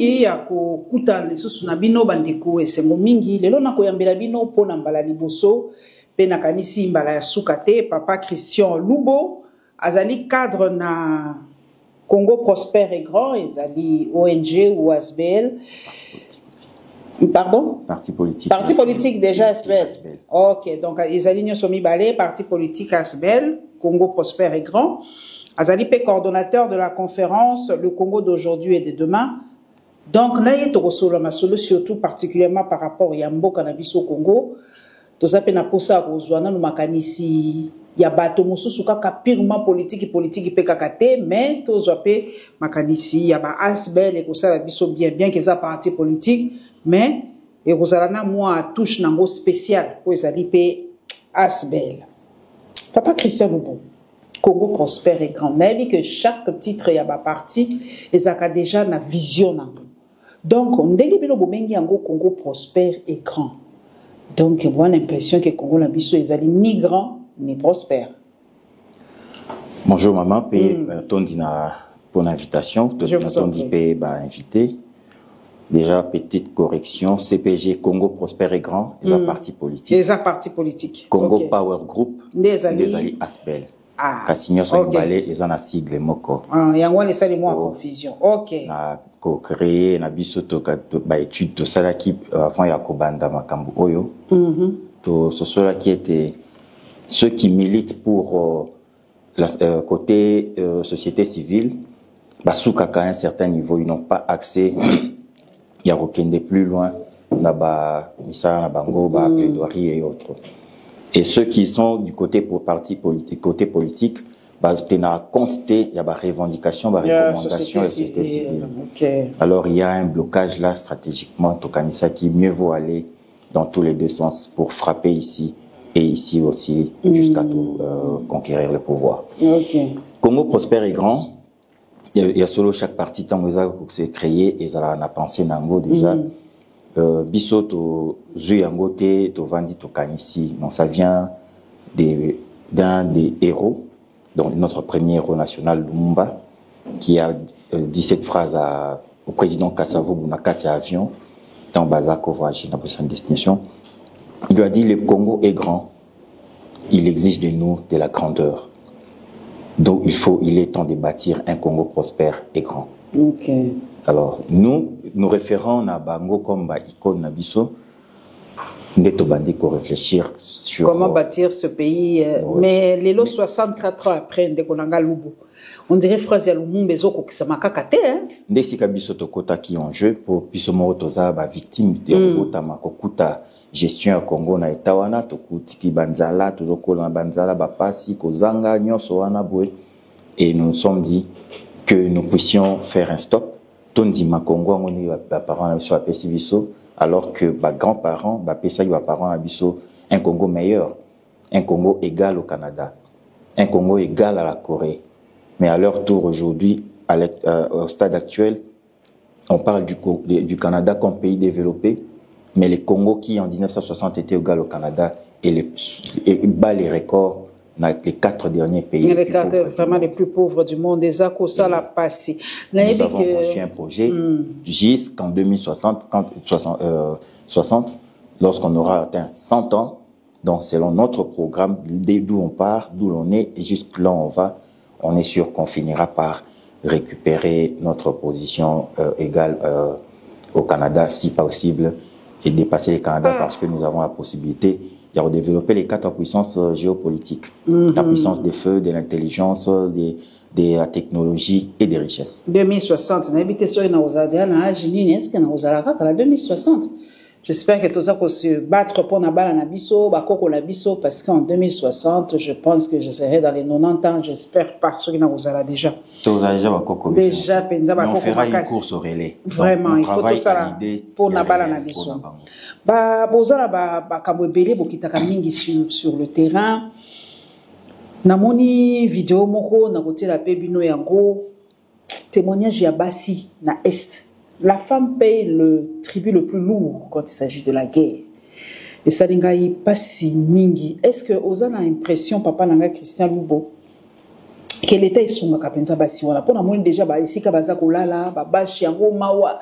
mingi ya kokuta lisusu na bino bandeko esengo mingi lelo na koyambela bino pona mbala liboso pe na kanisi mbala ya suka te papa Christian Lubo azali cadre na Congo Prosper et Grand ezali ONG ou ASBL. Pardon? Parti politique. Parti politique déjà ASBL. Ok, donc ezali nyoso mibale parti politique ASBL Congo Prosper et Grand. Azali pe coordonnateur de la conférence Le Congo d'aujourd'hui et de demain. Donc, là, il y a surtout particulièrement par rapport à Yambo Cannabis au Congo. Tout ça, na posa rozwana no makanisi ya bato mususu kaka purement politique pekakate, mais to zope makanisi ya ba ASBL et ça la biso bien que ça parti politique, mais et rozalana moi touche nango spécial pour ezali pe ASBL. Papa Christian Lubo. Congo Prosper et Grand. On a vu que chaque titre y a ba parti et ça a déjà na vision. Donc on dit que le Congo Prosper et Grand. Donc on a l'impression que Congo la biso est ni grand ni prospère. Bonjour maman, tondina pour l'invitation. Tondi pe ba invité. Déjà petite correction, CPG Congo Prosper et Grand, les partis politiques. Les partis politiques. Congo Power Group, les alliés ASBL. Ah, Kasigno sont balés, ils ont un sigle moko. Ah, il y a un laissé les mois en confusion. Ok. Na ko créé na biso to ba étude to sala qui avant ya kobanda makambu oyo. To ce cela qui était ceux qui militent pour la côté société civile, basuka à un certain niveau, ils n'ont pas accès il y a rekende plus loin na ba misala na bango ba plaidoirie et autres. Et ceux qui sont du côté pour parti politique, côté politique, bah, il y a revendication, recommandation et société civile. Okay. Alors il y a un blocage là stratégiquement, Tokanisa, qui mieux vaut aller dans tous les deux sens pour frapper ici et ici aussi jusqu'à conquérir le pouvoir. Okay. Congo Prosper et Grand. Il y a solo chaque parti tant que c'est créé et ça a pensé nango déjà. Biso to zuyango te to vandi to kanisi. Donc ça vient d'un des héros, donc notre premier héros national Lumumba, qui a dit cette phrase au président Kassavo Bounakati à avion dans Bazako voyage dans sa destination. Il lui a dit: le Congo est grand, il exige de nous de la grandeur. Donc il est temps de bâtir un Congo prospère et grand. Okay. Alors, nous référons à Bango comme icône Nabiso, nous devons réfléchir sur comment bâtir ce pays. Mais les lots 64 ans après, on dirait phrase ya Lumumba zoko kisamaka kate. Ndesika biso to kota qui en jeu pour biso morotoza ba victime de Rotama kokuta gestion ya Congo na etawana to kutiki banzala to zokola banzala ba pasi kozanga nyoso wana boy, et nous nous sommes dit que nous puissions faire un stop. Tondi Makongo ngoni ba parents na biso apesi biso, alors que ba grands-parents ba pesa ba parents na biso un Congo meilleur, un Congo égal au Canada, un Congo égal à la Corée. Mais à leur tour aujourd'hui, au stade actuel, on parle du Canada comme pays développé, mais les Congos qui en 1960 étaient égal au Canada et bat les records dans les 4 derniers pays. Les 4 vraiment les plus pauvres du monde. Nous avons conçu un projet jusqu'en 2060, 60, lorsqu'on aura atteint 100 ans. Donc, selon notre programme, d'où on part, d'où l'on est, et jusque là on va, on est sûr qu'on finira par récupérer notre position égale au Canada, si possible, et dépasser le Canada parce que nous avons la possibilité de développer les 4 puissances géopolitiques. La puissance des feux, de l'intelligence, de la technologie et des richesses. 2060, on a habité sur une est-ce qu'on a 2060? J'espère que tout ça va se battre pour Nabiso, parce qu'en 2060, je pense que je serai dans les 90 ans, j'espère pas ceux qui n'ont déjà. Déjà, on fera une course au relais. Vraiment, il faut tout ça pour Nabala Nabiso. Sur le terrain. Namoni vidéo moko na côté la pebino yango témoignage ya basi na est. La femme paye le tribut le plus lourd quand il s'agit de la guerre. Et ça n'engaye pas si mingi. Est-ce que vous avez l'impression, papa Nanga Christian Lubo, que l'État est son kapenza basi wana. Pour la déjà ba ici kabaza kolala, ba bashi yango mawa.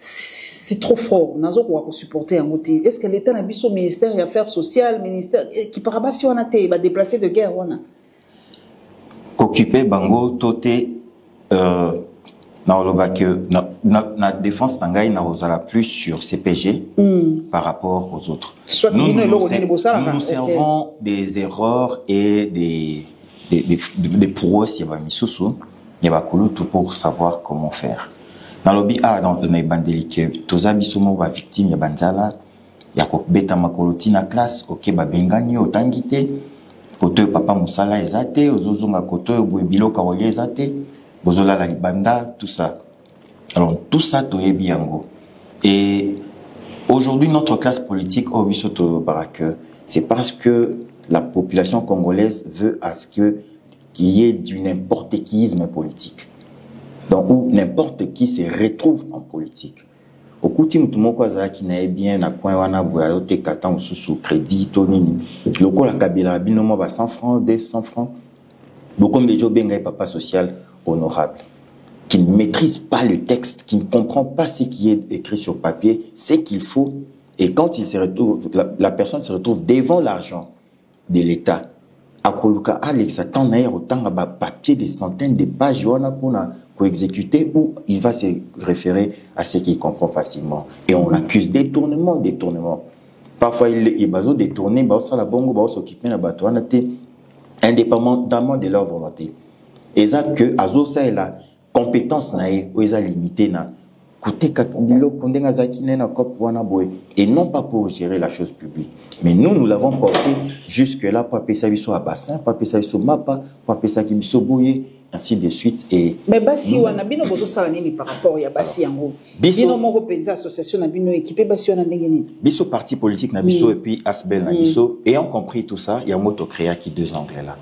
c'est trop fort. Nazo ko supporter en côté. Est-ce que l'État n'a pas au ministère des Affaires sociales, ministère qui par rapport si on a été déplacé de guerre on a occuper bango toté na défense nangai na osala plus sur CPG par rapport aux autres. Soit nous servons des erreurs et des prouesses yaba misusu yaba kulutu pour savoir comment faire. Dans lobby dans les bandelique toza bisomo ba victime ya banzala ya ko beta makoloti na classe OK ba bengani otangite koto papa musala ezate ozozonga koto boebilo kawoye ezate bozola la libanda tout ça. Alors tout ça toyebi yango. Et aujourd'hui notre classe politique au bisoto barake c'est parce que la population congolaise veut à ce que qu'il y ait du n'importe quiisme politique. Donc où n'importe qui se retrouve en politique. Au coup tout moko azaki na bien na coin wana boyalo te kata sous crédit to nini. Loko la kabila binomo ba 100 francs, 200 francs. Beaucoup de gens benga papa social honorable qui ne maîtrise pas le texte, qui ne comprend pas ce qui est écrit sur papier, ce qu'il faut et quand il se retrouve la personne se retrouve devant l'argent de l'État. Akoluka Alex attend naïr autant de papier des centaines de pages pour exécuter ou il va se référer à ce qu'il comprend facilement. Et on l'accuse détournement. Parfois il va détourner, il va bongo, s'occuper de la batoine, indépendamment de leur volonté. Et ça que Azo ça est la compétence naïe ou est limitée na côté kakilo kondenga zaki na cop wana boy et non pas pour gérer la chose publique. Mais nous l'avons porté jusque là pour appeler ça biso à bassin, pour appeler ça biso mapa, pour appeler ça biso boye ainsi de suite et mais basi wana bino bozo sala nini par rapport ya basi yango bino moko penza association na bino équipé basi wana ndenge nini biso parti politique na biso et puis Asbel na biso ayant compris tout ça il y a moto créa qui deux anglais là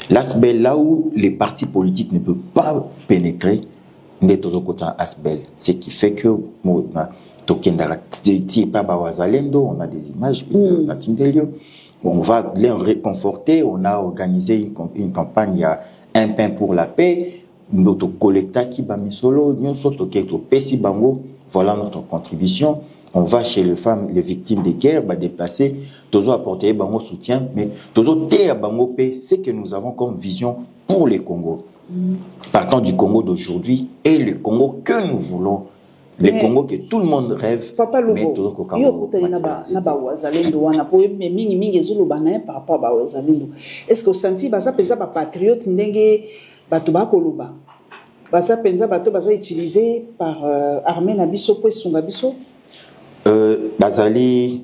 l'Asbel là où les partis politiques ne peuvent pas pénétrer Asbel, ce qui fait que on a des images on va les réconforter. On a organisé une campagne il y a un pain pour la paix notre collecta qui va misolo voilà notre contribution. On va chez les femmes, les victimes de guerre, déplacer, toujours apporter bango soutien, mais toujours terre bango paix, c'est que nous avons comme vision pour les Congos. Partant du Congo d'aujourd'hui et le Congo que nous voulons, le Congo que tout le monde rêve. Papa Lobo, est-ce que vous sentez que ça patriote ndenge bato bakoloba basa penza bato basa utilisé par armée na biso po sunga biso bazali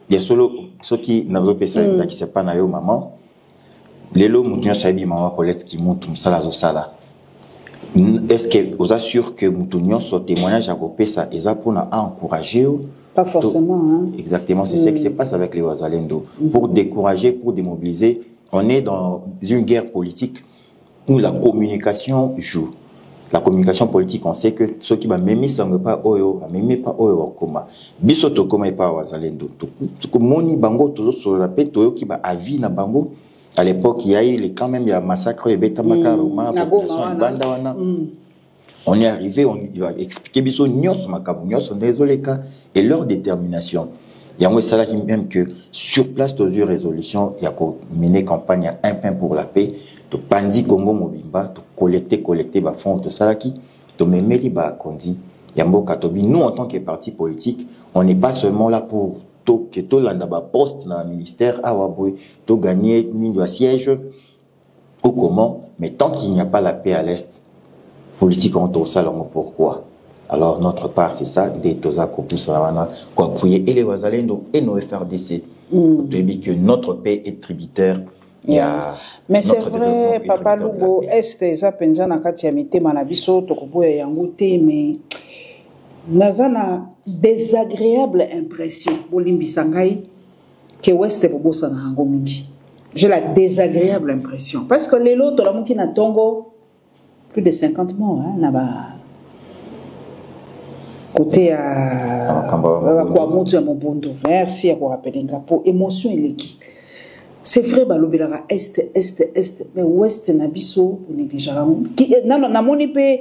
ya solo soki na pesa qui c'est pas na yo maman lelo mutunyo sabi maman Paulette qui monte musala zo sala. Est-ce que vous assure que mutunyo so témoignage à pesa eza pona encourager pas forcément hein? Exactement, c'est ce qui se passe avec les Wazalendo pour décourager, pour démobiliser. On est dans une guerre politique où la communication joue. La communication politique, on sait que ceux qui va même sang pas oyo, même pas oyo koma. Biso to koma pas Wazalendo. To moni bango to sur la paix to qui va avis na bango. À l'époque, il y a eu quand même il y a massacre et beta makaroma population banda wana. On est arrivé, on va expliquer biso nyos makabu nyos désolé cas et leur détermination. Il y a un ça qui même que sur place de résolution, il y a mené campagne à un pain pour la paix, de Pandi Congo Mobimba, de collecter ba fonds de Salaki, de memeli ba kondi. Yambo Katobi, nous en tant que parti politique, on n'est pas seulement là pour que tout l'anda ba poste dans le ministère, to gagner ni siège ou comment, mais tant qu'il n'y a pas la paix à l'est, politique en tout ça, pourquoi? Alors notre part c'est ça, des tosa quoi appuyer et les Wazalendo et nos FRDC pour dire que notre paix est tributaire. Mais c'est vrai, Papa Lugo, est ça penza na kati ya mitema na biso tokoboya yango te mais nazana désagréable impression bolimbisa ngai que West bobosa na hango mingi. J'ai la désagréable impression parce que les lots tolamuki na Tongo plus de 50 morts hein là-bas. Côté à quoi monter à mon bon merci à quoi rappeler ngapo émotion il est qui c'est vrai balobela est mais ouest na biso pour négliger qui non na moni pe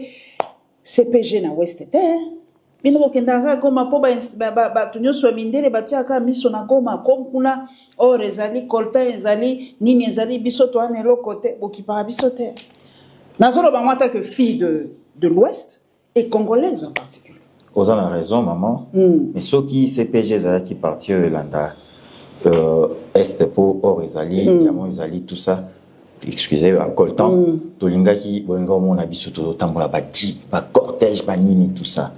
CPG na ouest terre bino bokendaka Goma po bato nyonso ya mindele batiaka miso na Goma comme kuna or ezali coltan ezali nini ezali biso toana eloko te bokipaka biso te. Nazoloba moi que fille de l'Ouest et congolaise en particulier. Vous avez raison, maman. Mais ceux qui CPG qui partent Landa, Est pour Or Ezali, Diamant Ezali, tout ça, excusez, à Coltan, Tolinga qui, Boenga, mon habit sur tout temps, la jeep, cortège, nini, tout ça.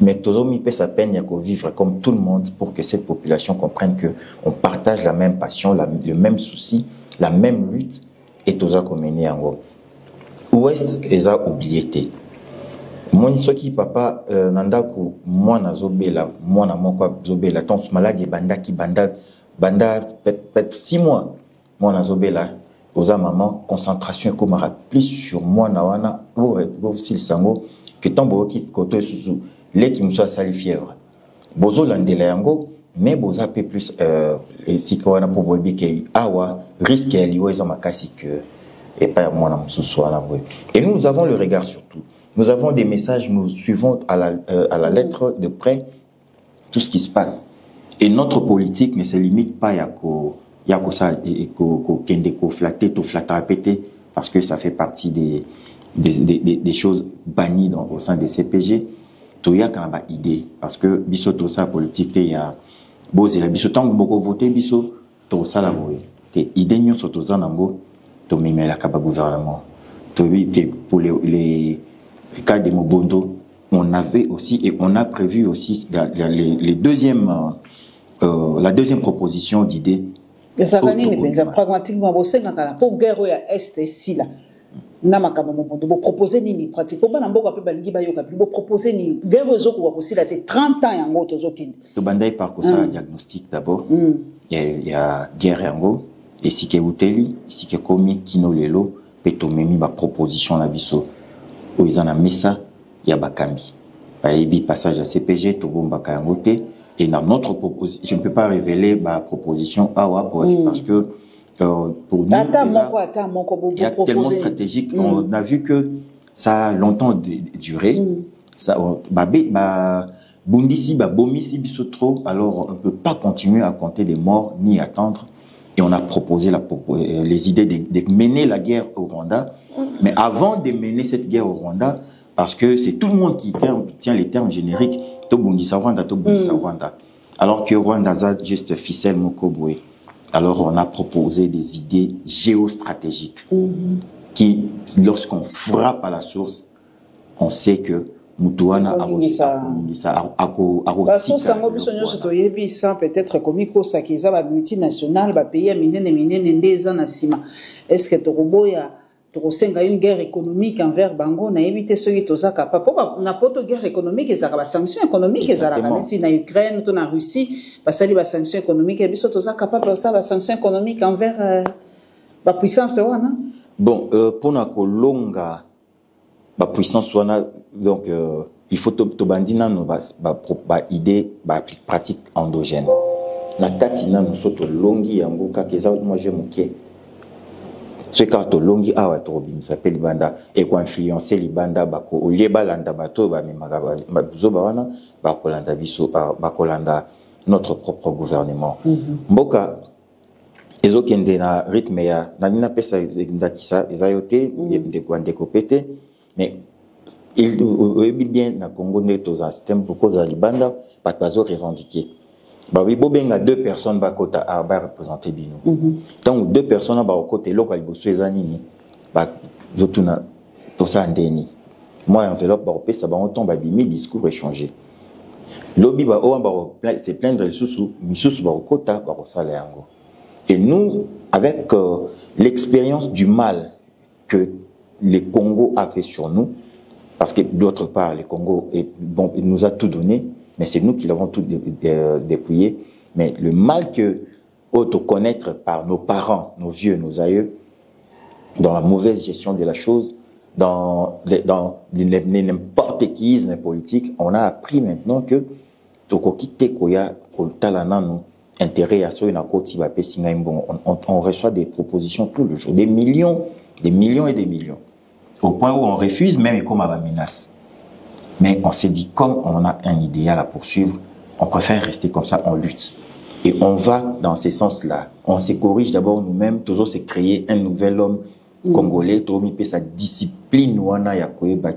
Mais tout le monde fait sa peine, il y a qu'à vivre comme tout le monde pour que cette population comprenne qu'on partage la même passion, le même souci, la même lutte, et tout ça qu'on mène en gros. Ouest, ils ont oublié. Moi, qui papa, nandaku, moi, nazobela, moi, na moko, zobela, ton maladie, banda, peut-être 6 mois, moi, nazobela, osa maman, concentration, comme plus sur moi, nawana, pour le sango, que ton beau qui côté sous les qui me soit sali fièvre. Bozo landela yango, mais boza peu plus, si qu'on a pour boire que awa, risque à lier, ils ont ma casse que, et pas moi, na moussou, et nous avons le regard sur tout. Nous avons des messages, nous suivons à la lettre de près tout ce qui se passe. Et notre politique ne se limite pas à ça, flatter, tout flatter, répéter, parce que ça fait partie des choses bannies au sein des CPG. Tout y a quand même idée, parce que biso tout ça politique, il y a beau la biso tant beaucoup voter biso tout ça la voie. T'es idée nous sur tout ça nango, tout même la capa gouvernement. Pour les cas de Mobondo, on avait aussi et on a prévu aussi la deuxième proposition d'idée. Ça va pragmatiquement pour guerre à est ici là. Namaka Mobondo, vous proposez ni pratique. Pour banambo ka pe balingi bayoka, vous proposez ni guerre aux autres aussi là 30 ans yango tozokindi. To bandai par ça diagnostic d'abord. Il y a guerre yango et si ke uteli, si ke komi kino lelo, peto memi ba proposition la biso. Où ils en ont mis ça, il y a Bakambi. Il y a passage à CPG, Togomba Kayangote. Et dans notre proposition, je ne peux pas révéler ma proposition parce que pour nous, il y a tellement stratégique. On a vu que ça a longtemps duré. Bundisi, Bomisi, Bissotro, alors on ne peut pas continuer à compter des morts ni attendre. Et on a proposé les idées de mener la guerre au Rwanda. Mais avant de mener cette guerre au Rwanda, parce que c'est tout le monde qui tient les termes génériques, Tobundisa Rwanda, Tobundisa Rwanda. Alors que Rwanda a juste ficelle Mokobwe. Alors on a proposé des idées géostratégiques qui, lorsqu'on frappe à la source, on sait que Mutuana a peut-être comme ça qui est multinational, pays à est-ce que Toroboya une guerre économique envers Bango na éviter ceux qui sont capables. On a pas de guerre économique, ils ont des sanctions économiques, ils ont la Ukraine, la Russie, parce que les sanctions économiques, ils sont capables de faire des sanctions économiques envers la puissance. Bon, pour la longa la puissance, donc il faut que bandina nos idées, pratiques endogènes. La katina nous saute longi yangoka keza moi je moqué. Ce carton longi awa torobim s'appelle banda et quoi influencer les banda bako au lieu balanda bato ba memaga babuzo bawana bakolanda biso bakolanda notre propre gouvernement. Mboka ezokende na rythme ya nina pesa ndakisa ezayote de kwande kopete mais il bien na Congo neto za système pour cause à libanda pas bazo revendiquer. Bah oui, bobenga 2 personnes ba kota a ba représenter bino. Donc 2 personnes ba côté local bosso ezanini ba zotuna to ça ndeni. Moi enveloppe ba pesa ba on ba bimi discours échangé. Lobby ba o ba c'est plaindre sous misusu ba kota ba sala yango. Et nous avec l'expérience du mal que les Congo a fait sur nous parce que d'autre part les Congo il nous a tout donné. Mais c'est nous qui l'avons tout dépouillé. Mais le mal que auto-connaître par nos parents, nos vieux, nos aïeux, dans la mauvaise gestion de la chose, dans n'importe quiisme politique, on a appris maintenant que on reçoit des propositions tous les jours, des millions et des millions. Au point où on refuse même comme à la menace. Mais on s'est dit, comme on a un idéal à poursuivre, on préfère rester comme ça, on lutte. Et on va dans ce sens-là. On se corrige d'abord nous-mêmes, toujours se créer un nouvel homme congolais, toujours sa discipline,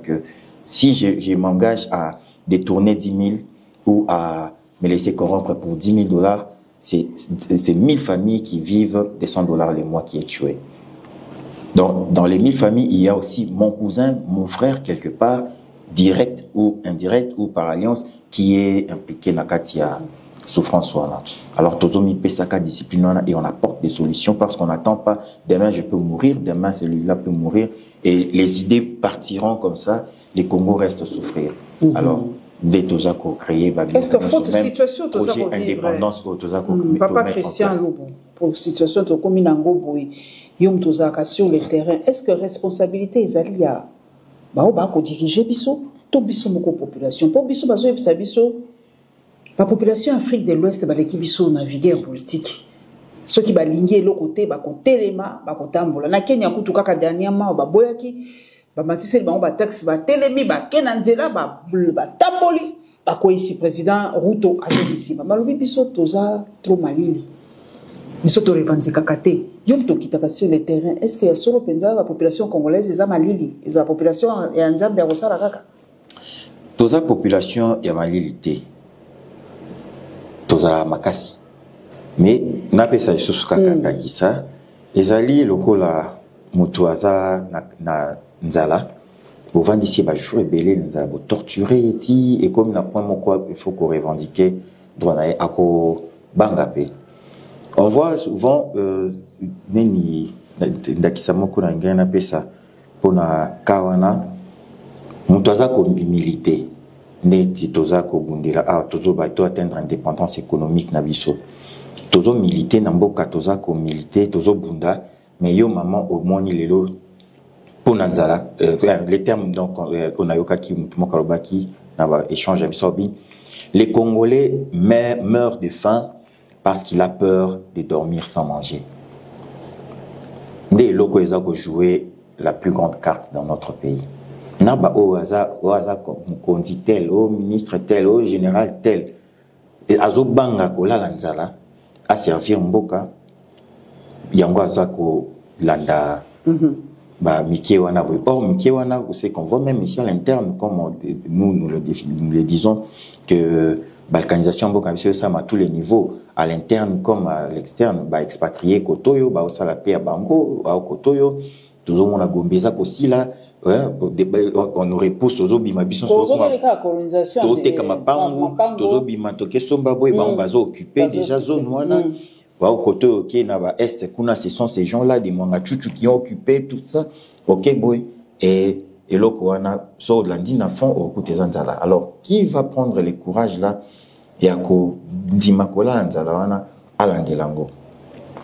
que si je m'engage à détourner 10 000 ou à me laisser corrompre pour 10 000 $, c'est 1000 familles qui vivent des 100 $ le mois qui est tué. Donc, dans les 1000 familles, il y a aussi mon cousin, mon frère, quelque part, direct ou indirect ou par alliance, qui est impliqué dans la souffrance. Alors, tout le monde peut s'accorder discipline et on apporte des solutions parce qu'on n'attend pas demain je peux mourir, demain celui-là peut mourir et les idées partiront comme ça, les Congos restent souffrir. Alors, dès que nous avons créé, est-ce que faut situation projet indépendance Papa Christian Lobo, pour situation de Kominango Boy, Yom Tozaka sur le terrain, est-ce que responsabilité est alliée à diriger biso, tout biso moko population, pour biso bazo et biso. La population Afrique de l'Ouest ba l'équipe biso naviguer en politique. Ceux qui ba linger l'autre côté ba ko telema ba ko tambola. Na Kenya kutu kaka dernièrement ba boyaki ba matise ba taxi ba telemi ba kenanzela ba tamboli ba ko ici président Ruto azobisi ba malobi biso toza trop malili. Biso to revendiquer kate. Yom to kitaka sur le terrain. Est-ce qu'il y a solo penza la population congolaise eza malili? Eza population ya nzambe ya kosala kaka. Toza population ya malili te. Toza makasi. Mais nape sa isusu kaka ndakisa ezali lokola mutu aza na nzala bovandisi ba jour ebele nzala bo torturer eti et comme na point moko il faut qu'on revendiquer droit na ako bangape. On voit souvent neni ndakisa moko na ngena pesa pona kawana mutu aza ko militer neti toza ko bundela tozo ba to atteindre indépendance économique na biso tozo militer na mboka toza ko militer tozo bunda mais yo maman au moni lelo pona nzala les termes donc on a yokaki mutu mokalobaki na ba échange absorbi les Congolais meurent de faim parce qu'il a peur de dormir sans manger. Ndé loko eza ko jouer la plus grande carte dans notre pays. Naba oaza konzi tel, au ministre tel, au général tel. Et azo banga ko la lanzala a servir mboka. Yango aza ko landa ba mikewana boy. Or mikewana c'est qu'on voit même ici à l'interne comme nous le disons que balkanisation mboka monsieur ça à tous les niveaux à l'interne comme à l'externe ba expatrié kotoyo ba osala pe ya bango ba kotoyo toujours on a gombeza ko sila on nous repousse aux obima biso colonisation te kama pangu tozo bima toke somba boy ba bazo occupé déjà zone wana ba kotoyo ki na ba est kuna ce sont ces gens là des mwanga chuchu qui ont occupé tout ça OK boy et loko wana so landina fond au côté zanzala. Alors qui va prendre le courage là ya ko dimakola nzala wana alandelango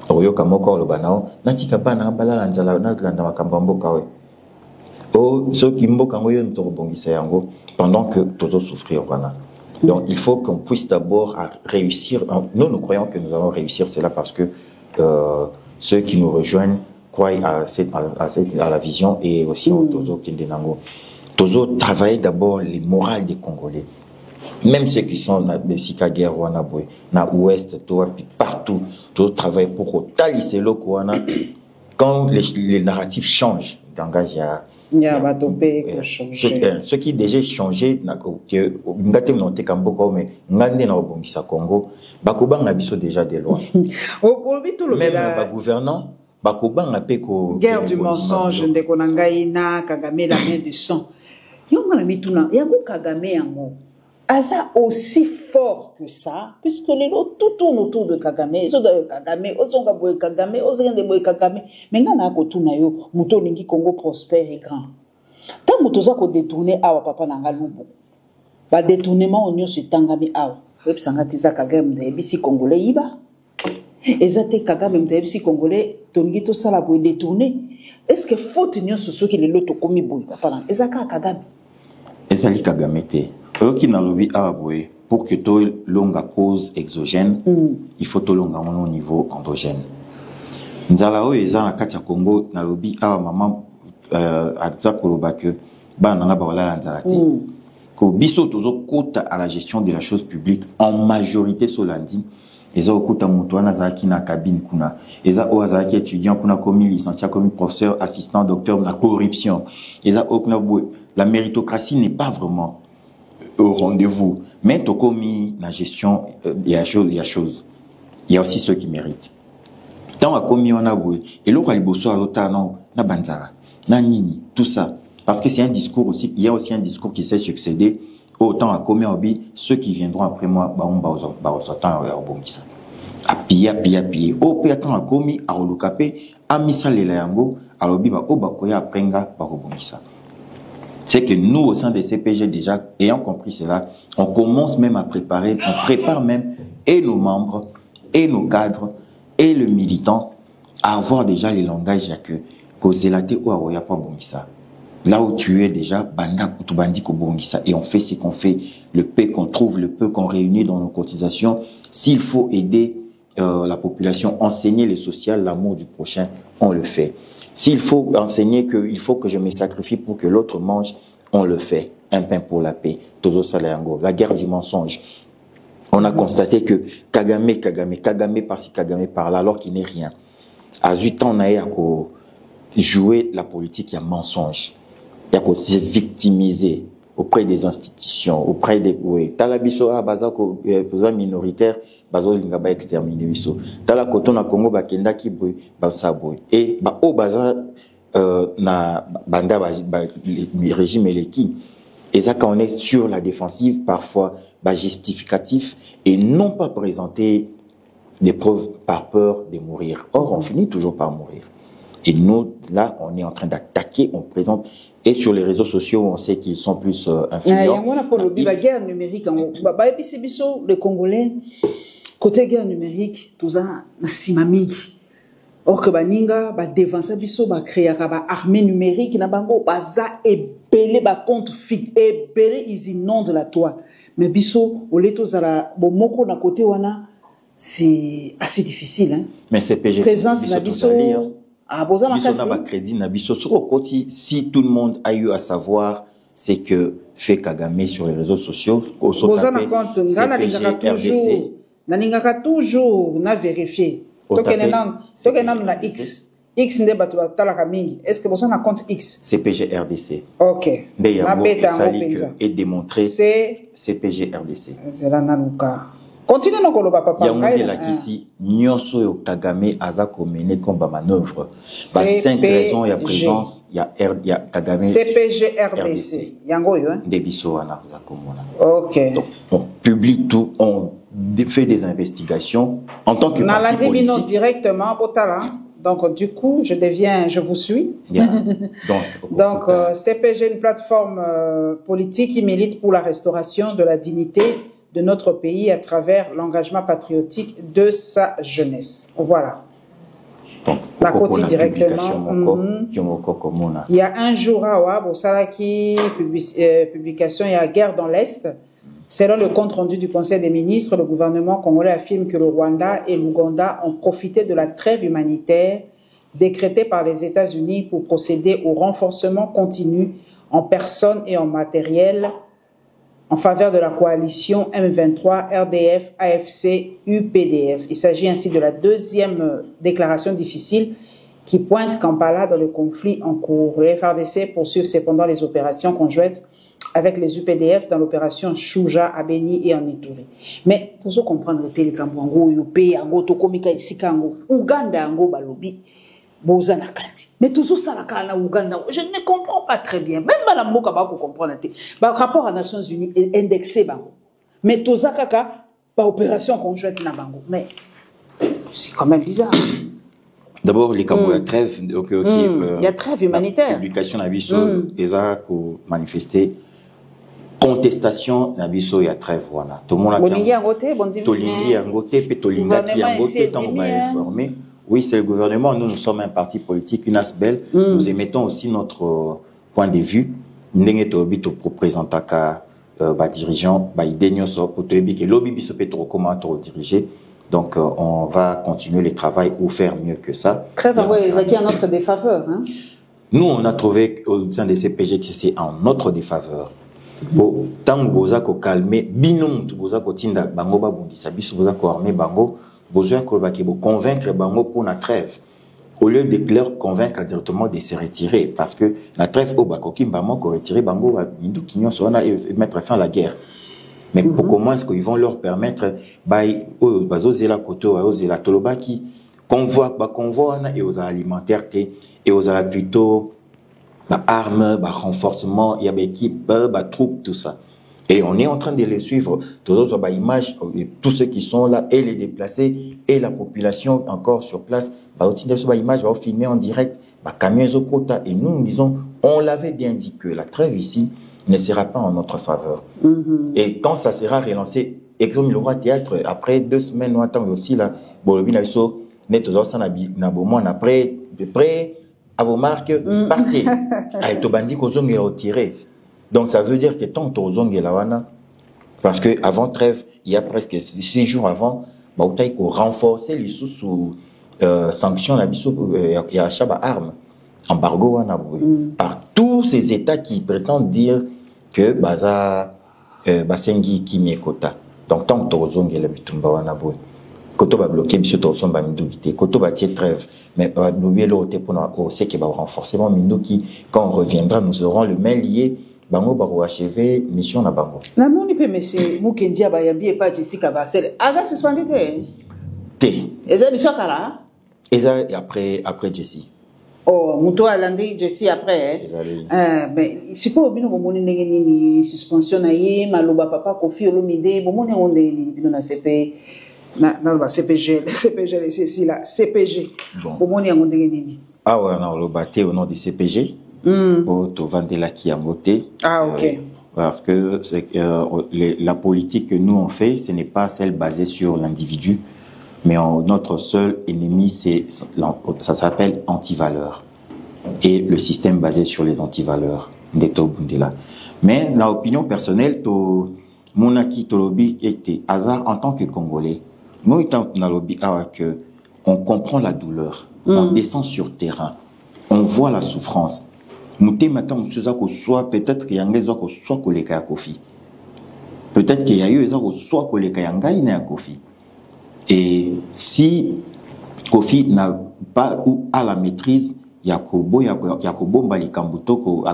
oyoka moko lobanao natika bana balala nzala na landa makambo mboka we so ki mboka ngoyo ntobongisa yango pendant que tozo souffrir wana. Donc il faut qu'on puisse d'abord réussir. Nous croyons que nous allons réussir cela parce que ceux qui nous rejoignent croient à la vision et aussi au tozo kindenango tozo travailler d'abord les morales des Congolais. Même ceux qui sont dans les Sika guerre wana boy na ouest partout tout travail pour talisser le wana quand les narratifs changent d'engagement ce qui déjà changé na que ngate monter kamboko mais ngande na obongisa Congo bakobanga biso déjà des lois même ba gouvernant bakobanga pe ko guerre du mensonge ndeko na ngai na Kagame la main du sang yonga na mituna yango Kagame yango Asa aussi fort que ça, puisque les autres tout tourne autour de Kagame, ils sont de Kagame, ils sont de Kagame, ils sont de Kagame, mais il y a un peu de Mouto Lingi Congo prospère et grand. Tant que tu as détourné Awa Papa Nangalubo, le détournement on y se tangami Awa, et puis ça a Kagame de Ebisi Congolais Iba, et ça a Kagame de Ebisi Congolais, Tongito Salabo détourné. Est-ce que faut tenir sur ceux qui les loto comme Iboui, Papa et ça a Kagame. Et ça a Kagame te. Qui n'a lobby pour que tu longa cause exogène, il faut tout longa au niveau endogène. Nzala o eza na kati ya Congo na lobby maman azakoloba que ba nanga ba wala nzala te. que biso tozo kota à la gestion de la chose publique en majorité solandi eza okuta mutu wana zaki na cabine kuna eza o azaki étudiant kuna commis licencié commis professeur assistant docteur na corruption eza okuna la méritocratie n'est pas vraiment au rendez-vous mais to commis la gestion il y a chose il y a aussi ceux qui méritent tant a commis on a boui et l'autre aliboso alota non na banzara na nini tout ça parce que c'est un discours aussi il y a aussi un discours qui s'est succédé autant à commis obi ceux qui viendront après moi ba on ba autant ya obongisa a pia o pe attend a commis a olukape a misalela yango alobi ba obakoya aprenga ba obongisa. C'est que nous au sein des CPG déjà ayant compris cela on commence même à préparer on prépare même et nos membres et nos cadres et le militant à avoir déjà les langages que kozélate ou aroya pas bongisa. Là où tu es déjà, banda kutubandi ko bongisa et on fait ce qu'on fait, le peu qu'on trouve, le peu qu'on réunit dans nos cotisations. S'il faut aider la population, enseigner le social, l'amour du prochain, on le fait. S'il faut enseigner qu'il faut que je me sacrifie pour que l'autre mange, on le fait. Un pain pour la paix. Tozo Salayango, la guerre du mensonge. On a constaté que Kagame par-ci, Kagame par-là, alors qu'il n'est rien. À 8 ans, on a joué la politique, il y a mensonge. Il y a se victimiser auprès des institutions, auprès des talabiso a bazako minoritaire bazo lingaba exterminer biso tala koto na Congo bakenda ki boy basaboy et ba o baza na banda le régime eleki et ça quand on est sur la défensive parfois justificatif et non pas présenter des preuves par peur de mourir. Or on finit toujours par mourir. Et nous, là, on est en train d'attaquer, on présente, et sur les réseaux sociaux, on sait qu'ils sont plus influents. On a pour la guerre numérique, les Congolais, côté guerre numérique, tout ça, na simamigi. Or que baninga, ba défense biso, ba créer ba armée numérique, na bango, baza ebele, ba contre fit, ebele, ils inondent la toile. Mais biso, au leto zala, bon moko na côté wana, c'est assez difficile, hein. Mais c'est PG. Présence na biso. Si tout le monde a eu à savoir ce que fait Kagame sur les réseaux sociaux, toujours na vérifier. X est-ce que vous avez un compte X? CPG RDC. Ok. Et démontrer CPG RDC. Continue non koloba papa. Il y a ici nyonso yo Kagame aza komene comme manœuvre. Par 5 raisons il y a présence, il y a Kagame. CPG RDC. Yango yo hein. Debiso wana za komona. OK. Donc on publie tout, on fait des investigations en tant que parti politique directement Botala. Donc du coup, je vous suis. Yeah. Donc CPG une plateforme politique qui milite pour la restauration de la dignité de notre pays à travers l'engagement patriotique de sa jeunesse. Voilà. Donc, la côté directement. Il y a un jour à Salaki, publication, il y a guerre dans l'Est. Selon le compte rendu du Conseil des ministres, le gouvernement congolais affirme que le Rwanda et l'Ouganda ont profité de la trêve humanitaire décrétée par les États-Unis pour procéder au renforcement continu en personnes et en matériel en faveur de la coalition M23, RDF, AFC, UPDF. Il s'agit ainsi de la deuxième déclaration difficile qui pointe Kampala dans le conflit en cours. Le FRDC poursuit cependant les opérations conjointes avec les UPDF dans l'opération Shuja à Beni et en Ituri. Mais il faut comprendre que les Kambango, UP, Ango, Tokomika, Isikango, Uganda, Ango, Balobi, Bozana Kati. Mais toujours ça, la Ouganda, je ne comprends pas très bien. Même Madame Moka, vous comprenez. Le rapport aux Nations Unies est indexé. Mais tout ça, par opération conjointe, mais c'est quand même bizarre. D'abord, les Cambodgiens trêve. Il y a trêve humanitaire. Publication d'Abisso, ils ont manifesté. Contestation d'Abisso, il y a trêve. Voilà. Tout le monde a informé. Oui, c'est le gouvernement. Nous sommes un parti politique, une ASBEL. Nous émettons aussi notre point de vue. Nous sommes représentants dirigeants, donc on va continuer le travail ou faire mieux que ça. Très bien, c'est en notre défaveur. Hein? Nous, on a trouvé au sein des CPG que c'est en notre défaveur. Bon, tant que vous avez calmé, binom, vous avez tinda bango ba bundisa biso, vous avez armé bango, vous avez convaincre bango pour la trêve. Au lieu de leur convaincre directement de se retirer, parce que la trêve au bakokim bamo ko retirer bango bindu kinyo sona et mettre fin à la guerre. Mais pour comment est-ce qu'ils vont leur permettre bay o bazo zela koto o zela tolobaki convoi et aux alimentaires et aux plutôt armes, renforcement, il y a des équipes, troupes, tout ça. Et on est en train de les suivre. Tous images, tous ceux qui sont là, et les déplacés, et la population encore sur place, images, va filmer en direct, et nous disons, on l'avait bien dit que la trêve ici ne sera pas en notre faveur. Et quand ça sera relancé, exemple, le roi théâtre, après 2 semaines, on attend aussi là, après, à vos marques, partez. Et to bandi ko zonge la retirer. Donc ça veut dire que tant to zonge la wana, parce que avant trêve, il y a presque 6 jours avant, bah on ko renforcer les sous sanctions la biso il y a achat d'armes, embargo wana par tous ces États qui prétendent dire que baza basengi kimekota. Donc tant to zonge la bitumba wana boy. Koto va bloquer biso to somba minduvité, koto va tirer trêve. Mais nous on sait qu'il va renforcement Mindo qui, quand on reviendra, nous aurons le main lié. Bango va achever mission na bango. La moni pe monsieur Mukendi abayambi et pas Jessica Barcel. Aza suspendu que. T. Eza mission kala. Eza après Jessie. Oh, muto alandi Jessie après. Ben c'est pas obino bomoni ndenge nini suspension na ye maloba papa Kofi Olomide bomoni onde bino na CP. Non, CPG, c'est ici là, CPG. Bon. Ah ouais, on le battait au nom du CPG. Pour te vendre la qui a voté. Ah ok. Parce que la politique que nous on fait, ce n'est pas celle basée sur l'individu, mais notre seul ennemi, ça s'appelle antivaleur. Et le système basé sur les antivaleurs. Mais dans l'opinion personnelle, Monaki Tolobi était hasard en tant que Congolais. Nous, on comprend la douleur, on descend sur terrain, on voit la souffrance. Nous maintenant, soit peut-être qu'il y a un soit collègue à Kofi. Peut-être qu'il y a eu un soit collègue à Kofi. Et si Kofi n'a pas ou à la maîtrise, Yakobo Mbalikambuto,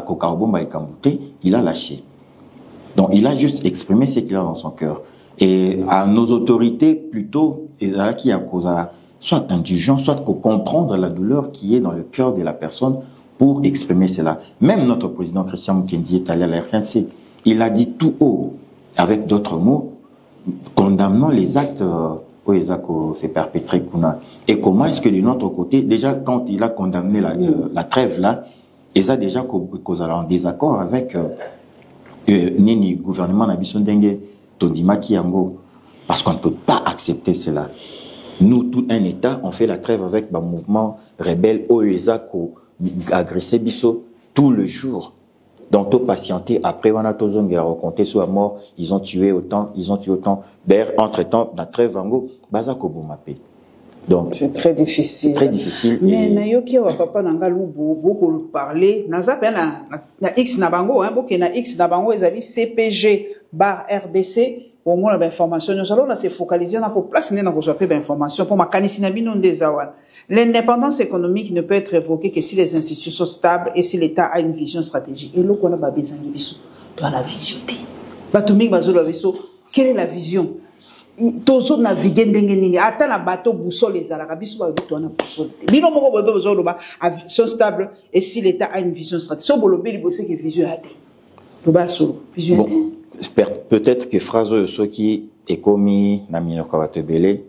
il a lâché. Donc il a juste exprimé ce qu'il a dans son cœur. Et à nos autorités, plutôt, qui a causé soit indulgent, soit comprendre la douleur qui est dans le cœur de la personne pour exprimer cela. Même notre président Christian Mukendi est allé à la RNC. Il a dit tout haut, avec d'autres mots, condamnant les actes où c'est perpétré. Et comment est-ce que de notre côté, déjà quand il a condamné la trêve là, il a déjà causé en désaccord avec Nini gouvernement Nabisondengue. Parce qu'on ne peut pas accepter cela. Nous, tout un État, on fait la trêve avec un mouvement rebelle OESA qui a agressé Bisso tout le jour. Donc, tout patienté, après, on a tout raconté sur la mort, ils ont tué autant. D'ailleurs, entre-temps, la trêve, donc c'est très difficile. Très difficile. Mais nayoki wa papa nangalu beaucoup parler naza pe na X na bango hein boke na X na bango ezali CPG bar RDC au moins l'information nous allons se focaliser na pour place na ko sope d'information pour makanisi na bino ndezawana. L'indépendance économique ne peut être évoquée que si les institutions sont stables et si l'État a une vision stratégique. Et là on a ba bezangi biso dans la vision té. Batumik bazolo biso quelle est la vision? Tozo naviguer ndenge nini ata na bateau boussole ezalaka biso ba bitu na boussole bino moko bobe bozolo ba vision stable et si l'État a une vision stratégique so bolobi libosé que vision ate to ba solo vision ate peut-être que phrase ceux qui est commis na minoko batebele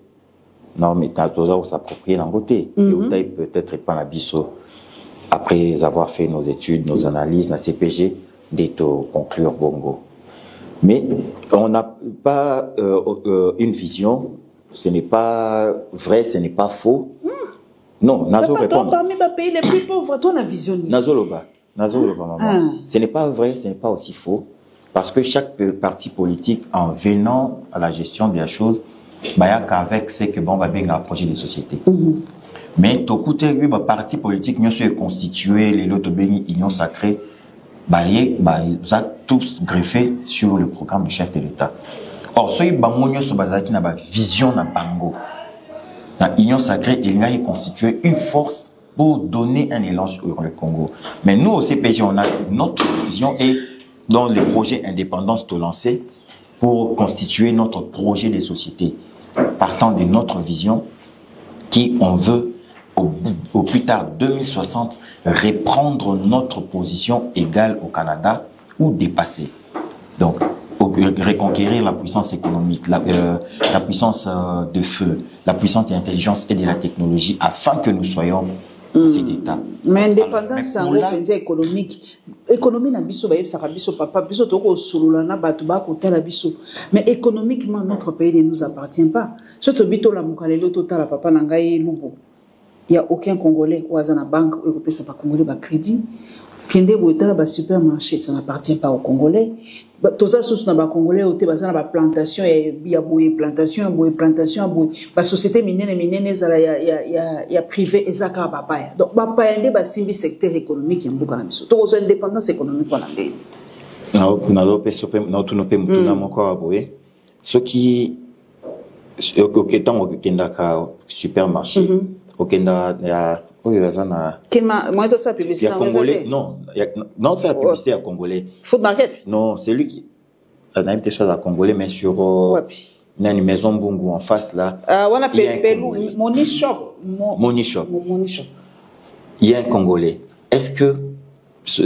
non mais toza ou s'approprier l'angoté et peut-être pas na biso après avoir fait nos études nos analyses na CPG d'eto conclure bongo. Mais on n'a pas une vision, ce n'est pas vrai, ce n'est pas faux. Non, Nazo répond. Parmi les pays les plus pauvres, toi, la vision. Nazoloba, maman. Ce n'est pas vrai, ce n'est pas aussi faux. Parce que chaque parti politique, en venant à la gestion de la chose, avec ce que bon va bien approcher des sociétés. Mais tout côté, le parti politique, nous sommes constitué, les lots de union sacrée. ça tous greffé sur le programme du chef de l'État. Or, ce bangonio se base qui n'a pas vision na bango. Dans l'Union sacrée, il a constitué une force pour donner un élan sur le Congo. Mais nous, au CPG, on a notre vision et dans les projets indépendance de lancer pour constituer notre projet de société. Partant de notre vision, qui on veut, au plus tard 2060, reprendre notre position égale au Canada ou dépasser. Donc, reconquérir la puissance économique, la puissance de feu, la puissance de l'intelligence et de la technologie afin que nous soyons cet État. Mais indépendance économique, économie na biso ba yebsaka biso papa biso toko solola na batu ba kotala biso. Mais économiquement notre pays ne nous appartient pas. Surtout bito la mukalelo totala papa na ngai lubo. Il y a aucun Congolais ou azana banque ou peut ça pas Congolais ba crédit. Kende boitala ba supermarché ça n'appartient pas aux Congolais. Tout ça sous na ba Congolais au te bazana ba plantation ya boye plantation ba société minienne za ya privé ezaka papa. Donc ba paende ba simbi secteur économique ya mbuka na biso. To ko indépendance économique wana ndé. Na lo pe sope na to no pe mutu na moko aboye. Ce qui tant okenda ka supermarché okenda ya oyo azana moi de ça publicité en congolais non c'est la publicité à congolais food market non c'est lui qui a été sur la congolais mais sur une maison Bungu en face là wana pelou Money Shop il y a un congolais est-ce que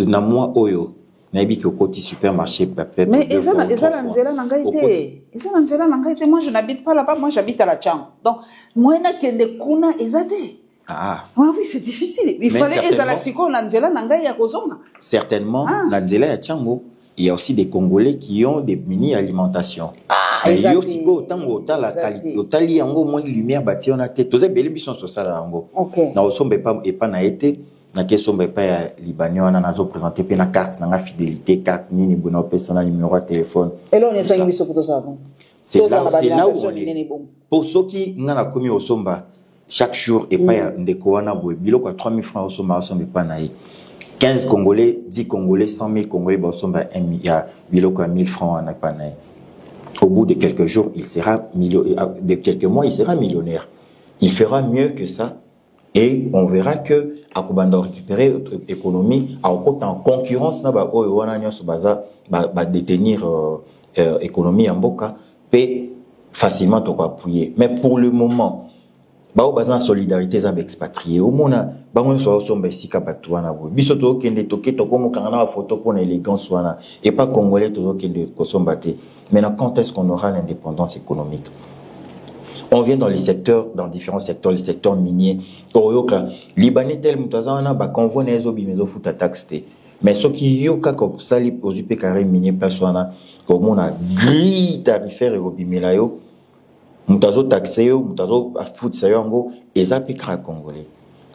na moi oyo nabi ki okoti supermarché peut-être mais ezana nzela na ngaité moi je n'habite pas là-bas moi j'habite à la Tchang donc moi na kende kuna ezate. Ah oui, c'est difficile. Il fallait certainement, la Nzela ya Tchango, il y a aussi des Congolais qui ont des mini-alimentations. Ah, exactement. Il y a aussi la qualité. Il y a moins de lumière bâtie on a tête. Tous les belles bisons sur ça là. Ok. Na osombe pas et pas na été. Na kesombe pas libanais on a zo présenté pe na carte na fidélité carte ni bono personnel numéro de téléphone. Et là on est cinq biso pour tout ça. C'est là où on est. Pour ceux qui n'ont commis au somba chaque jour et pas ndeko wana boy biloko 3000 francs au somba pas naï 15 Congolais 10 Congolais 100 000 Congolais au somba 1 milliard biloko 1000 francs wana pas naï au bout de quelques jours il sera de quelques mois il sera millionnaire il fera mieux que ça et on verra que akubanda récupérer notre économie en concurrence na ba oyo wana nyoso baza ba détenir économie en boka peut facilement to appuyer mais pour le moment ba bazan solidarité za expatrié au mona ba ngone so somba sika batu wana bo biso to kende to keto ko mokanga na photo pour l'élégance wana et pas congolais to kende ko somba te. Maintenant quand est-ce qu'on aura l'indépendance économique? On vient dans les secteurs, dans différents secteurs, les secteurs miniers oyoka libanais tel mutazana ba convoi na ezo bimezo futa taxe te mais ce qui yoka ko sali ozupe carré minier place wana ko mona grille tarifaire et obimela yo mutazo taxé yo mutazo foot sayongo ezapi kra congolais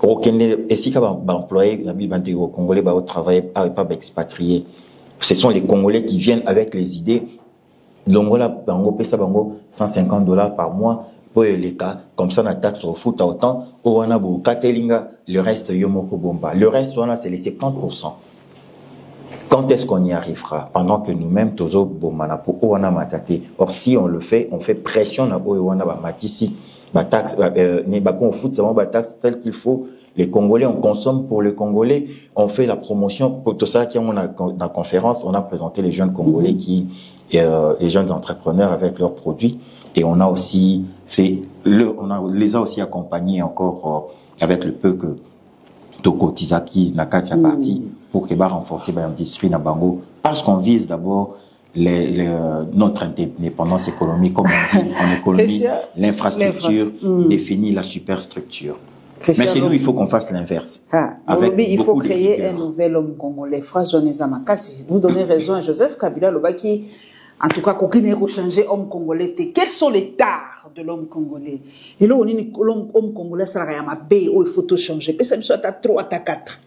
okende esika ba employé na bibante au congolais ba travailler pas expatriés ce sont les Congolais qui viennent avec les idées longola bango pesa bango $150 par mois pour les cas comme ça na taxe au foot autant au wana bo katelinga le reste yo moko bomba le reste wana c'est les 70%. Quand est-ce qu'on y arrivera? Pendant que nous-mêmes, tozo bomana pour owana matate. Or, si on le fait, on fait pression na owana ba matisi, ba taxe, ne ba kon fout ça ba taxe tel qu'il faut. Les Congolais, on consomme pour les Congolais. On fait la promotion pour tout ça. On a dans la conférence, on a présenté les jeunes Congolais les jeunes entrepreneurs avec leurs produits. Et on a aussi fait les a aussi accompagnés encore avec le peu que Toko Tizaki Nakatia parti pour que renforcer l'industrie na bango parce qu'on vise d'abord notre indépendance économique comme on dit en économie l'infrastructure définit la superstructure. Mais chez nous il faut qu'on fasse l'inverse. Il faut créer un nouvel homme congolais. Phrase Zamakasi. Vous donnez raison à Joseph Kabila Lobaki. En tout cas, qu'aucun n'est changer homme congolais. Quels sont les tares de l'homme congolais? Et là, on dit que l'homme congolais, ça va ma B, il faut tout changer. Et ça, il à 3, à 4.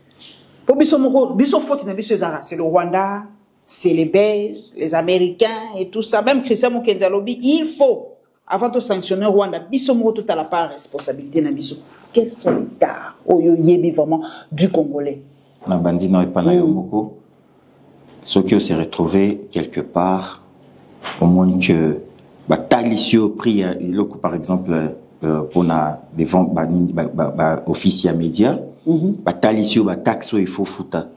Pour c'est le Rwanda, c'est les Belges, les Américains et tout ça. Même Christian Mukenzalobi, il faut, avant de sanctionner Rwanda, Bissomo tout à la part responsabilité na Bisso. Quels sont les tares? Oh, yo, vraiment du Congolais. Na bandi no epana yo moko. ceux qui s'est retrouvé quelque part, au moins que Talisio pris par exemple pour des ventes officiers médias, Talisio taxo il faut fouta.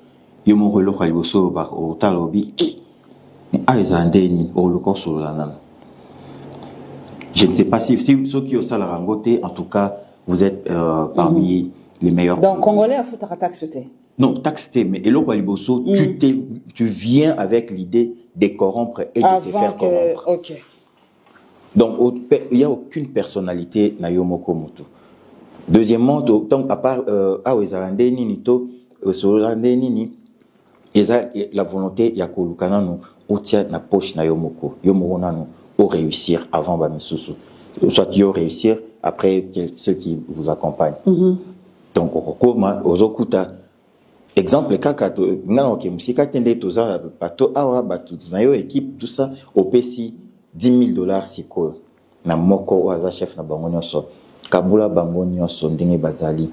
Yo mo relo kwa liboso ba o talobi a ezandeni o le corps sur la. Je ne sais pas si ceux qui ont ça la rangoté, en tout cas vous êtes parmi les meilleurs. Donc congolais à foutre à taxeté. Non, taxeté, mais et le Liboso, tu viens avec l'idée de corrompre et de se faire corrompre. Ok. Donc il n'y a aucune personnalité na Yomoko Moto. Deuxièmement, donc à part la volonté ya kolukana no otia na poche na Yomoko. Yomoko nanu au réussir avant Bamisusu. Soit yo réussir après ceux qui vous accompagnent. Donc ozokuta exemple kaka ngana ke musika tende toza bato awa bato na yo équipe tout ça au PC $10,000 siko na moko waza chef na bango nyonso kabula bango nyonso ndenge bazali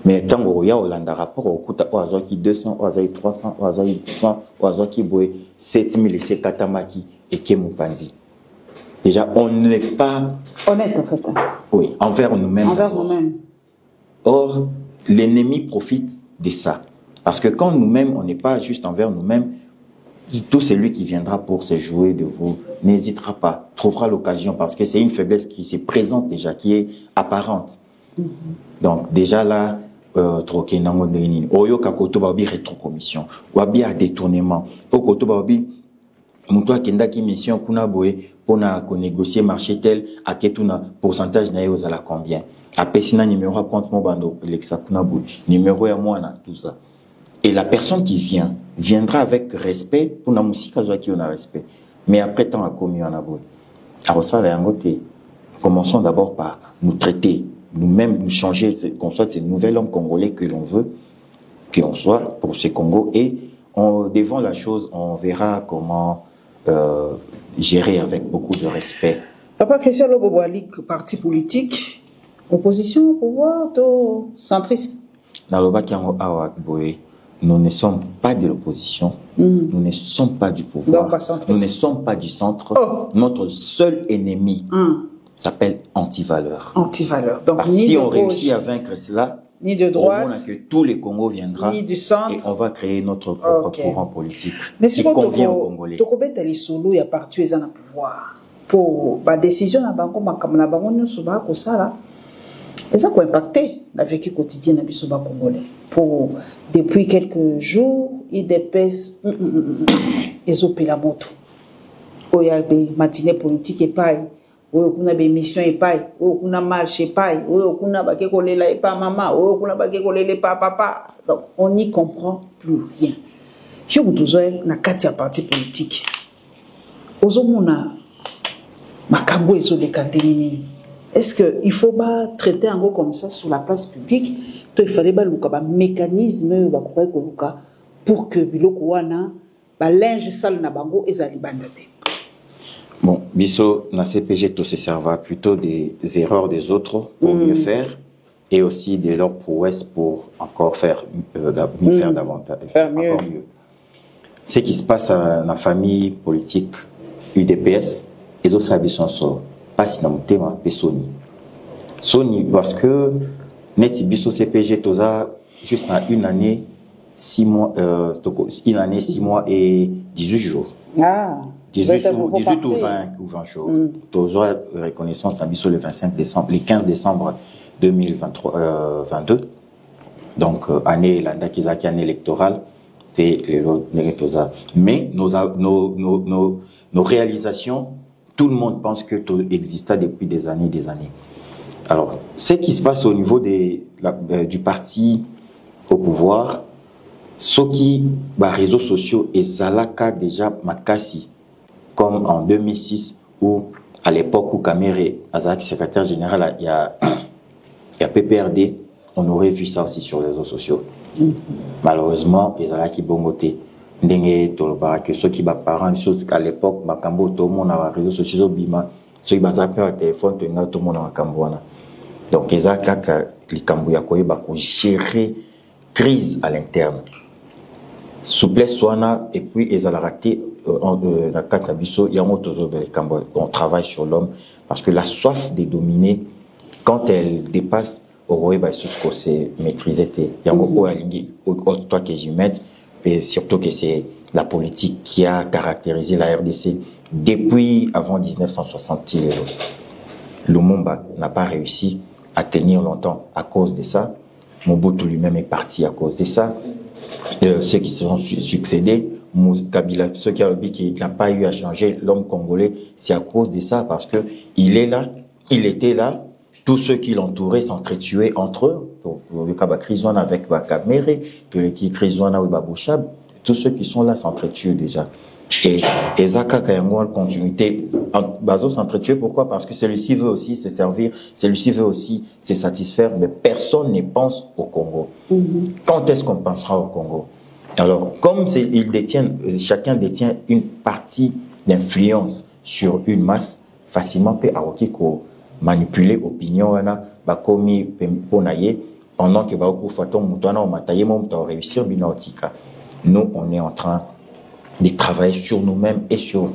mais tango ya Hollanda rapport okuta waza ki 200 waza 300 waza 100 waza ki boy 7,000 et c'est katamaki et kemupanzi. Déjà on n'est pas honnête en fait. Oui, envers nous-mêmes. Envers nous-mêmes. Or l'ennemi profite de ça. Parce que quand nous-mêmes, on n'est pas juste envers nous-mêmes, tout celui qui viendra pour se jouer de vous n'hésitera pas, trouvera l'occasion, parce que c'est une faiblesse qui se présente déjà, qui est apparente. Donc déjà là, troquer nango nini, oyo kakoto babi rétrocommission, wabi à détournement, okoto babi muto kenda ki mission kuna boye pona ko négocier marché tel à ketuna pourcentage na yo la combien. Apesina numéro compte mon bando Alexa Kunabu numéro à moi tout ça et la personne qui viendra avec respect pour la musique qui on a respect mais après tant à commis en abou alors ça la yangote commençons d'abord par nous traiter nous-mêmes nous changer qu'on soit ces nouvel homme congolais que l'on veut qu'on soit pour ce Congo et devant la chose on verra comment gérer avec beaucoup de respect. Papa Christian Loboboualik, parti politique. Opposition au pouvoir, centriste. Nous ne sommes pas de l'opposition, nous ne sommes pas du pouvoir, nous ne sommes pas du centre. Notre seul ennemi s'appelle anti-valeur. Anti-valeur. Donc, parce que si on réussit à vaincre cela, ni de droite, on a que tous les Congos viendra ni du centre, et on va créer notre propre courant politique qui convient aux Congolais. Il y a partout les pouvoir. Pour la décision, et ça a impacté la vie quotidienne de Bisoba Congolais. Pour, depuis quelques jours, il dépasse les opéra moto. Il y a des matinées politiques et paille, il y a des missions et paille, il y a des marches et paille, il y a des kolela et pas maman, il y a des kolela et pas papa. Donc, on n'y comprend plus rien. Je vous dis, il y a un parti politique. Ozomuna, makambo ezo de kantenini. Est-ce qu'il faut pas traiter un gros comme ça sur la place publique? Il fallait un mécanisme pour que Bilokouana, linge sale na bango et zalibandate. Bon, biso na CPG tout se serva plutôt des erreurs des autres pour mieux faire et aussi de leur prouesse pour encore faire faire davantage, encore mieux. Ce qui se passe dans la famille politique UDPS et d'autres habitants sont pas si dans mon thème Sony. Sony parce que net biso CPG toza juste en une année 6 mois une année 6 mois et 18 jours. 18 ou 20 jours. Toza reconnaissance à biso le 25 décembre, le 15 décembre 2022. Donc année la date qui est année électorale fait les toza. Mais nos réalisations, tout le monde pense que tout existait depuis des années. Alors, ce qui se passe au niveau du parti au pouvoir, ce qui, réseaux sociaux et Zalaka déjà Makassi, comme en 2006, où à l'époque où Kamere Azak, secrétaire général, il y a PPRD, on aurait vu ça aussi sur les réseaux sociaux. Malheureusement, il y a qui bongoté. Ndenge tolobara que ceux qui parents à l'époque makambo tout le monde a réseaux sociaux bima ceux qui bazapper téléphone tout le monde a makambo wana donc les kaka likambo ya koyeba ko gérer crise à l'interne souplesse soana et puis ils ont raté la catabiso il y a on travaille sur l'homme parce que la soif de dominer quand elle dépasse au ce que c'est maîtrisé il y a toi que j'y mets et surtout que c'est la politique qui a caractérisé la RDC depuis avant 1960. Lumumba n'a pas réussi à tenir longtemps à cause de ça. Mobutu lui-même est parti à cause de ça. Ceux qui se sont succédés, Kabila, ceux qui ont dit qu'il n'a pas eu à changer l'homme congolais, c'est à cause de ça, parce que il est là, il était là, tous ceux qui l'entouraient s'entretuaient entre eux. Le Kabakrizouan avec Bakamere, le Kikrizouan avec Babouchab, tous ceux qui sont là s'entretuent déjà. Et Zaka Kayango, continuité, Bazo s'entretuer, pourquoi? Parce que celui-ci veut aussi se servir, celui-ci veut aussi se satisfaire, mais personne ne pense au Congo. Quand est-ce qu'on pensera au Congo? Alors, comme ils détiennent, chacun détient une partie d'influence sur une masse, facilement peut avoir manipuler l'opinion, bakomi ponaye, pendant que bakou faton moutana ou mataye mom ta réussir binaotika. Nous, on est en train de travailler sur nous-mêmes et sur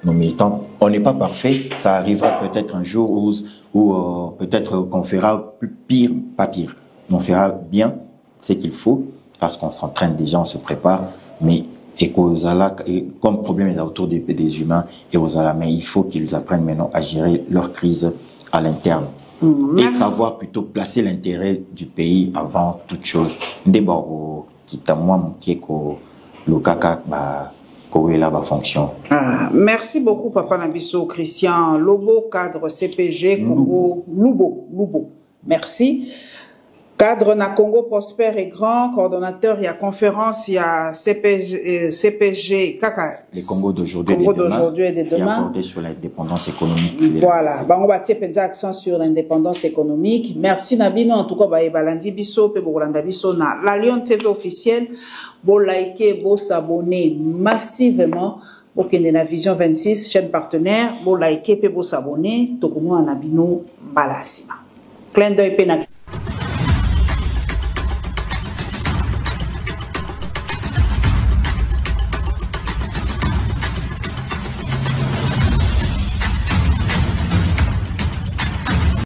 nos militants. On n'est pas parfait, ça arrivera peut-être un jour où peut-être qu'on fera pire, pas pire, on fera bien ce qu'il faut parce qu'on s'entraîne déjà, on se prépare, mais et comme problème est autour des humains et aux ala, mais il faut qu'ils apprennent maintenant à gérer leur crise à l'interne et savoir plutôt placer l'intérêt du pays avant toute chose. D'abord, quitte à moi, qui est le caca, fonction. Merci beaucoup, Papa Nabiso, Christian Lobo, cadre CPG Congo, Lubo. Merci. Cadre na Congo prospère et grand, coordonnateur, il y a conférence, il y a CPG Kaka. Les Congo d'aujourd'hui et de demain. Qui a sur l'indépendance économique. Voilà. On va tirer accent sur l'indépendance économique. Merci Nabino, en tout cas, Balandi Biso, Bolanda Biso, na la Lyon TV officielle. Bon liker, bon s'abonner massivement. Bon kende na Vision 26, chaîne partenaire. Bon liker, bon s'abonner. Tokumo Nabino, Balasima. Clin d'œil,